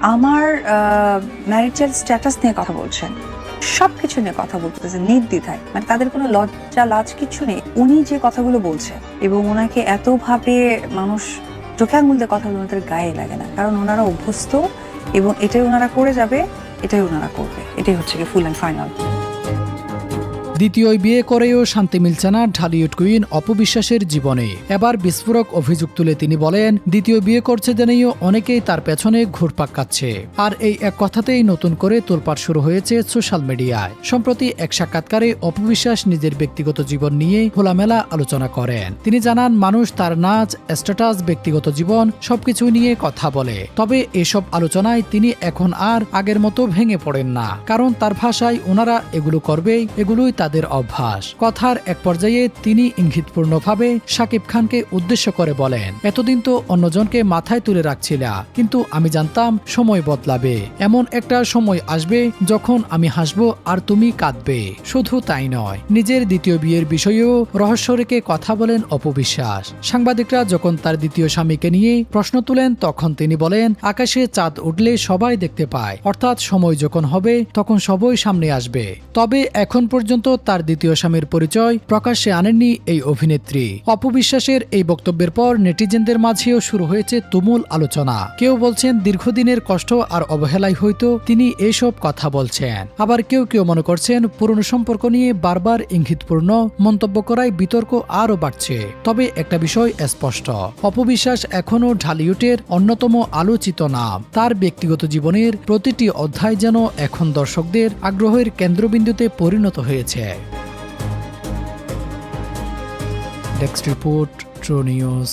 আমার marital status নিয়ে কথা বলছেন, সবকিছু নিয়ে কথা বলতেছে নির্দ্বিধায়, মানে তাদের কোনো লজ্জা লাজ কিছু নেই। উনি যে কথাগুলো বলছে এবং ওনাকে এতভাবে মানুষ চোখে আঙুল দিয়ে কথা বলে ওনাদের গায়ে লাগে না, কারণ ওনারা অভ্যস্ত এবং এটাই ওনারা করে যাবে, এটাই ওনারা করবে, এটাই হচ্ছে কি ফুল অ্যান্ড ফাইনাল। দ্বিতীয় বিয়ে করেও শান্তি মিলছে না ঢালিউড কুইন অপু বিশ্বাসের জীবনে। এবার বিস্ফোরক অভিযোগ তুলে তিনি বলেন, দ্বিতীয় বিয়ে করছে জেনেও অনেকেই তার পেছনে ঘুরপাক কাটছে। আর এই এক কথাতেই নতুন করে তোলপাড় শুরু হয়েছে সোশ্যাল মিডিয়ায়। সম্প্রতি এক সাক্ষাৎকারে অপু বিশ্বাস নিজের ব্যক্তিগত জীবন নিয়ে খোলামেলা আলোচনা করেন। তিনি জানান, মানুষ তার নাচ, স্ট্যাটাস, ব্যক্তিগত জীবন সবকিছু নিয়ে কথা বলে, তবে এসব আলোচনায় তিনি এখন আর আগের মতো ভেঙে পড়েন না, কারণ তার ভাষায় ওনারা এগুলো করবেই, এগুলোই তাদের অভ্যাস। কথার এক পর্যায়ে তিনি ইঙ্গিতপূর্ণভাবে শাকিব খানকে উদ্দেশ্য করে বলেন, এতদিন তো অন্যজনকে মাথায় তুলে রাখছিলা, কিন্তু আমি জানতাম সময় বদলাবে, এমন একটা সময় আসবে যখন আমি হাসবো আর তুমি কাঁদবে। শুধু তাই নয়, নিজের দ্বিতীয় বিয়ের বিষয়েও রহস্য রেখে কথা বলেন অপু বিশ্বাস। সাংবাদিকরা যখন তার দ্বিতীয় স্বামীকে নিয়ে প্রশ্ন তুলেন, তখন তিনি বলেন, আকাশে চাঁদ উঠলে সবাই দেখতে পায়, অর্থাৎ সময় যখন হবে তখন সবই সামনে আসবে। তবে এখন পর্যন্ত তার দ্বিতীয় স্বামীর পরিচয় প্রকাশ্যে আনেননি এই অভিনেত্রী। অপু বিশ্বাসের এই বক্তব্যের পর নেটিজেনদের মাঝেও শুরু হয়েছে তুমুল আলোচনা। কেউ বলছেন দীর্ঘদিনের কষ্ট আর অবহেলায় হয়তো তিনি এইসব কথা বলছেন, আবার কেউ কেউ মনে করছেন পুরনো সম্পর্ক নিয়ে বারবার ইঙ্গিতপূর্ণ মন্তব্য করায় বিতর্ক আরও বাড়ছে। তবে একটা বিষয় স্পষ্ট, অপু বিশ্বাস এখনও ঢালিউডের অন্যতম আলোচিত নাম। তার ব্যক্তিগত জীবনের প্রতিটি অধ্যায় যেন এখন দর্শকদের আগ্রহের কেন্দ্রবিন্দুতে পরিণত হয়েছে। Desk report, true news.